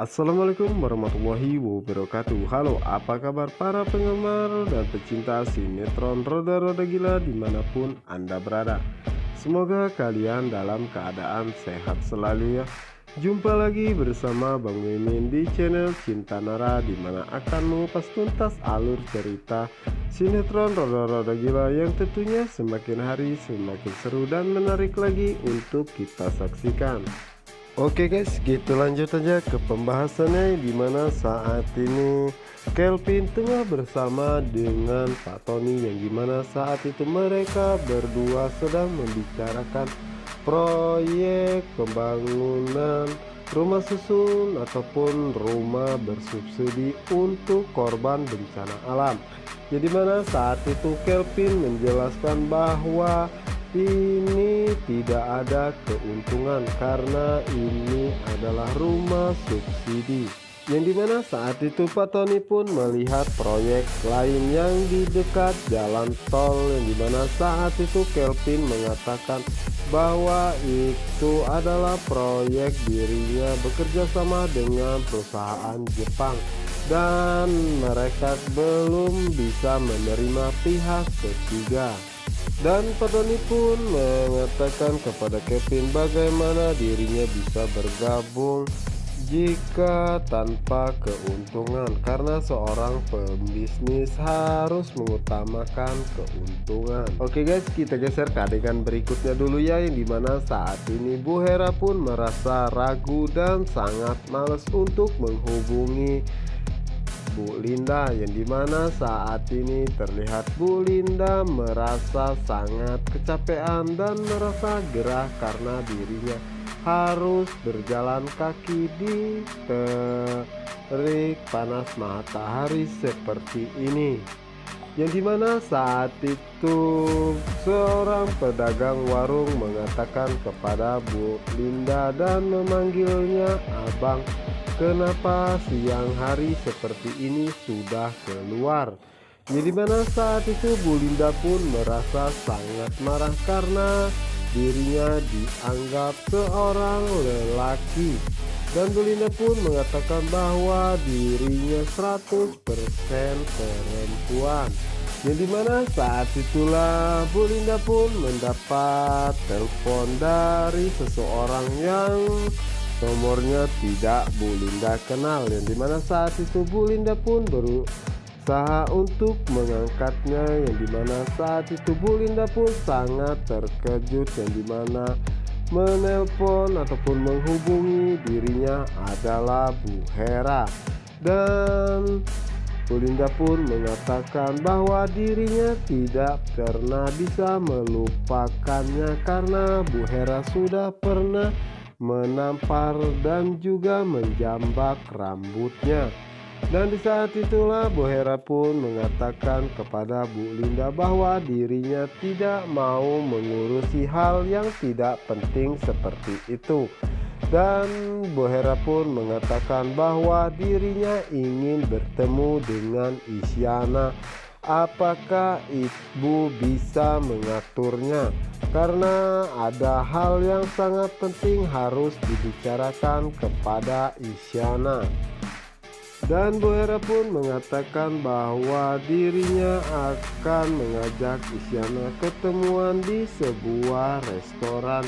Assalamualaikum warahmatullahi wabarakatuh. Halo, apa kabar para penggemar dan pecinta sinetron Roda-Roda Gila dimanapun Anda berada. Semoga kalian dalam keadaan sehat selalu ya. Jumpa lagi bersama Bang Mimin di channel Cinta Nara, dimana akan mengupas tuntas alur cerita sinetron Roda-Roda Gila yang tentunya semakin hari semakin seru dan menarik lagi untuk kita saksikan. Oke guys, gitu lanjut aja ke pembahasannya, dimana saat ini Kelvin tengah bersama dengan Pak Tony, yang dimana saat itu mereka berdua sedang membicarakan proyek pembangunan rumah susun ataupun rumah bersubsidi untuk korban bencana alam. Jadi mana saat itu Kelvin menjelaskan bahwa ini tidak ada keuntungan karena ini adalah rumah subsidi. Yang dimana saat itu Pak Tony pun melihat proyek lain yang di dekat jalan tol, yang dimana saat itu Kelvin mengatakan bahwa itu adalah proyek dirinya bekerja sama dengan perusahaan Jepang dan mereka belum bisa menerima pihak ketiga. Dan Pak Tony pun mengatakan kepada Kevin bagaimana dirinya bisa bergabung jika tanpa keuntungan, karena seorang pembisnis harus mengutamakan keuntungan. Oke guys, kita geser ke adegan berikutnya dulu ya, yang dimana saat ini Bu Hera pun merasa ragu dan sangat males untuk menghubungi Bu Linda, yang dimana saat ini terlihat Bu Linda merasa sangat kecapean dan merasa gerah karena dirinya harus berjalan kaki di terik panas matahari seperti ini. Yang dimana saat itu seorang pedagang warung mengatakan kepada Bu Linda dan memanggilnya abang, kenapa siang hari seperti ini sudah keluar. Jadi mana saat itu Bu Linda pun merasa sangat marah karena dirinya dianggap seorang lelaki. Dan Bu Linda pun mengatakan bahwa dirinya 100% perempuan. Yang dimana saat itulah Bu Linda pun mendapat telepon dari seseorang yang nomornya tidak Bu Linda kenal, yang dimana saat itu Bu Linda pun berusaha untuk mengangkatnya, yang dimana saat itu Bu Linda pun sangat terkejut, yang dimana menelpon ataupun menghubungi dirinya adalah Bu Hera. Dan Bu Linda pun mengatakan bahwa dirinya tidak pernah bisa melupakannya karena Bu Hera sudah pernah menampar dan juga menjambak rambutnya. Dan di saat itulah Bu Hera pun mengatakan kepada Bu Linda bahwa dirinya tidak mau mengurusi hal yang tidak penting seperti itu. Dan Bu Hera pun mengatakan bahwa dirinya ingin bertemu dengan Isyana. Apakah Ibu bisa mengaturnya? Karena ada hal yang sangat penting harus dibicarakan kepada Isyana. Dan Bu Hera pun mengatakan bahwa dirinya akan mengajak Isyana ketemuan di sebuah restoran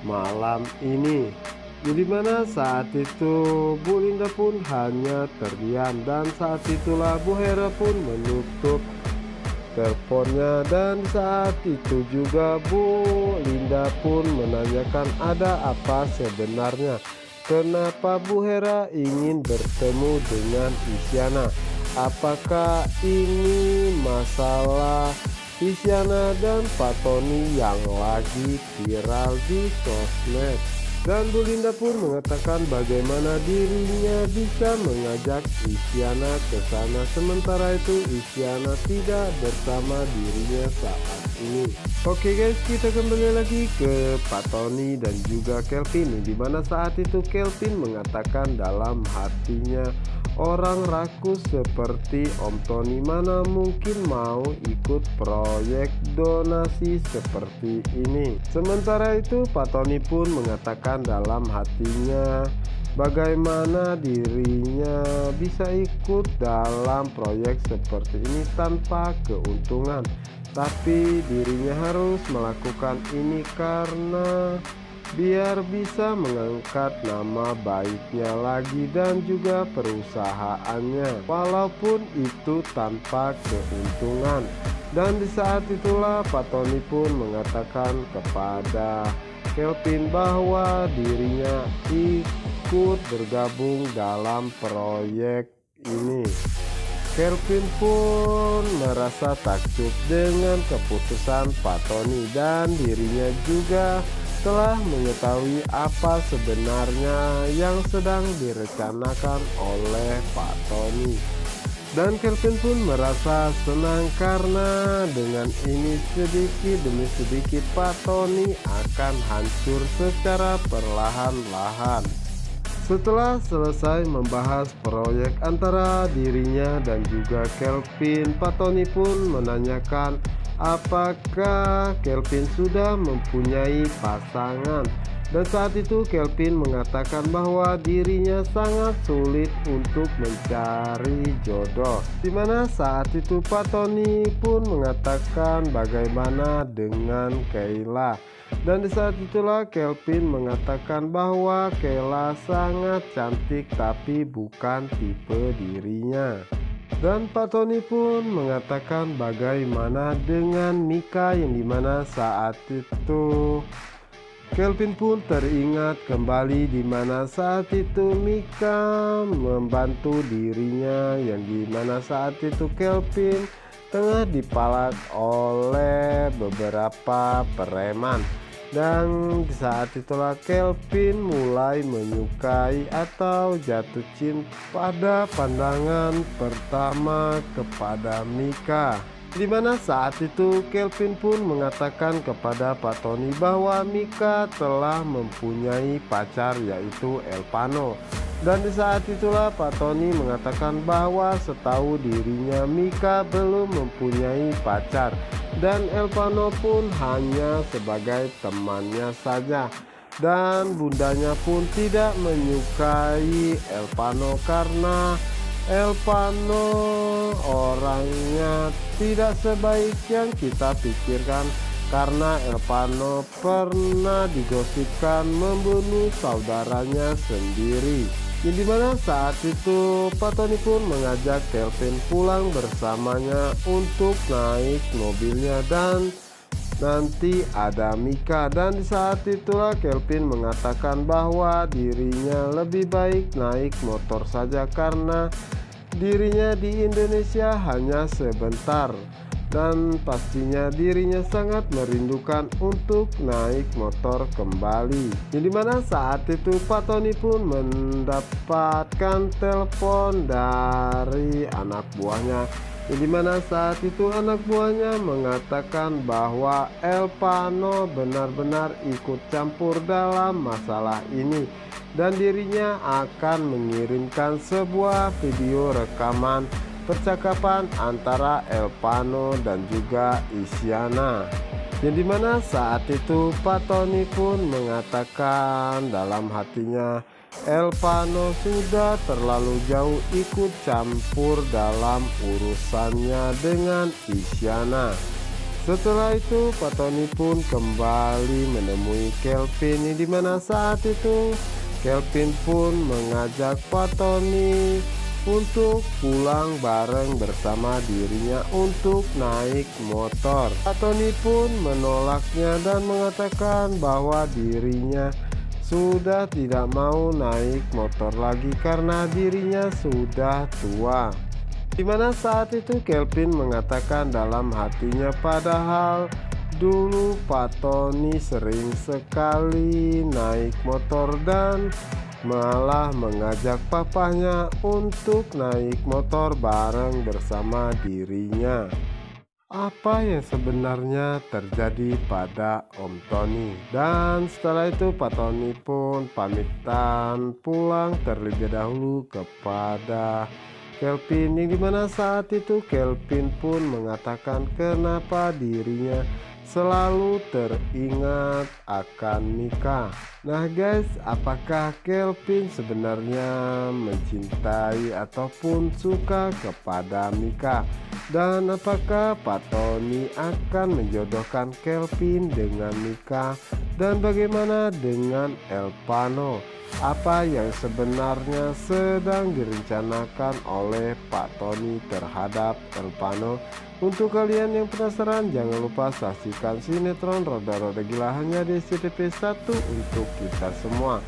malam ini. Di mana saat itu Bu Linda pun hanya terdiam, dan saat itulah Bu Hera pun menutup teleponnya. Dan saat itu juga Bu Linda pun menanyakan ada apa sebenarnya, kenapa Bu Hera ingin bertemu dengan Isyana. Apakah ini masalah Isyana dan Pak Tony yang lagi viral di sosmed? Dan Bu Linda pun mengatakan bagaimana dirinya bisa mengajak Isyana ke sana, sementara itu Isyana tidak bersama dirinya saat ini. Oke guys, kita kembali lagi ke Pak Tony dan juga Kelvin, di mana saat itu Kelvin mengatakan dalam hatinya, orang rakus seperti Om Tony mana mungkin mau ikut proyek donasi seperti ini. Sementara itu Pak Tony pun mengatakan dalam hatinya bagaimana dirinya bisa ikut dalam proyek seperti ini tanpa keuntungan. Tapi dirinya harus melakukan ini karena biar bisa mengangkat nama baiknya lagi dan juga perusahaannya, walaupun itu tanpa keuntungan. Dan di saat itulah Pak Tony pun mengatakan kepada Kelvin bahwa dirinya ikut bergabung dalam proyek ini. Kelvin pun merasa takjub dengan keputusan Pak Tony dan dirinya juga telah mengetahui apa sebenarnya yang sedang direncanakan oleh Pak Tony. Dan Kelvin pun merasa senang karena dengan ini sedikit demi sedikit Pak Tony akan hancur secara perlahan-lahan. Setelah selesai membahas proyek antara dirinya dan juga Kelvin, Pak Tony pun menanyakan apakah Kelvin sudah mempunyai pasangan. Dan saat itu Kelvin mengatakan bahwa dirinya sangat sulit untuk mencari jodoh. Dimana saat itu Pak Tony pun mengatakan bagaimana dengan Kayla. Dan di saat itulah Kelvin mengatakan bahwa Kayla sangat cantik tapi bukan tipe dirinya. Dan Pak Tony pun mengatakan bagaimana dengan Mika, yang dimana saat itu Kelvin pun teringat kembali dimana saat itu Mika membantu dirinya, yang dimana saat itu Kelvin tengah dipalak oleh beberapa preman. Dan di saat itulah Kelvin mulai menyukai atau jatuh cinta pada pandangan pertama kepada Mika. Dimana saat itu Kelvin pun mengatakan kepada Pak Tony bahwa Mika telah mempunyai pacar, yaitu Elpano. Dan di saat itulah Pak Tony mengatakan bahwa setahu dirinya Mika belum mempunyai pacar dan Elpano pun hanya sebagai temannya saja. Dan bundanya pun tidak menyukai Elpano karena Elpano orangnya tidak sebaik yang kita pikirkan, karena Elpano pernah digosipkan membunuh saudaranya sendiri. Yang dimana saat itu Pak Tony pun mengajak Kelvin pulang bersamanya untuk naik mobilnya dan nanti ada Mika. Dan di saat itulah Kelvin mengatakan bahwa dirinya lebih baik naik motor saja karena dirinya di Indonesia hanya sebentar dan pastinya dirinya sangat merindukan untuk naik motor kembali. Yang dimana saat itu Pak Tony pun mendapatkan telepon dari anak buahnya, yang dimana saat itu anak buahnya mengatakan bahwa Elpano benar-benar ikut campur dalam masalah ini dan dirinya akan mengirimkan sebuah video rekaman percakapan antara Elpano dan juga Isyana. Yang dimana saat itu Pak Tony pun mengatakan dalam hatinya Elpano sudah terlalu jauh ikut campur dalam urusannya dengan Isyana. Setelah itu Pak Tony pun kembali menemui Kelvin, yang dimana saat itu Kelvin pun mengajak Pak Tony untuk pulang bareng bersama dirinya untuk naik motor. Pak Tony pun menolaknya dan mengatakan bahwa dirinya sudah tidak mau naik motor lagi karena dirinya sudah tua. Dimana saat itu Kelvin mengatakan dalam hatinya, padahal dulu Pak Tony sering sekali naik motor dan malah mengajak papahnya untuk naik motor bareng bersama dirinya. Apa yang sebenarnya terjadi pada Om Tony? Dan setelah itu Pak Tony pun pamitan pulang terlebih dahulu kepada Kelvin, yang dimana saat itu Kelvin pun mengatakan kenapa dirinya selalu teringat akan Mika. Nah guys, apakah Kelvin sebenarnya mencintai ataupun suka kepada Mika? Dan apakah Pak Tony akan menjodohkan Kelvin dengan Mika? Dan bagaimana dengan Elvano? Apa yang sebenarnya sedang direncanakan oleh Pak Tony terhadap Elvano? Untuk kalian yang penasaran, jangan lupa saksikan sinetron Roda-Roda Gila hanya di SCTV1 untuk kita semua.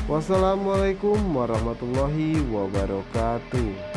Wassalamualaikum warahmatullahi wabarakatuh.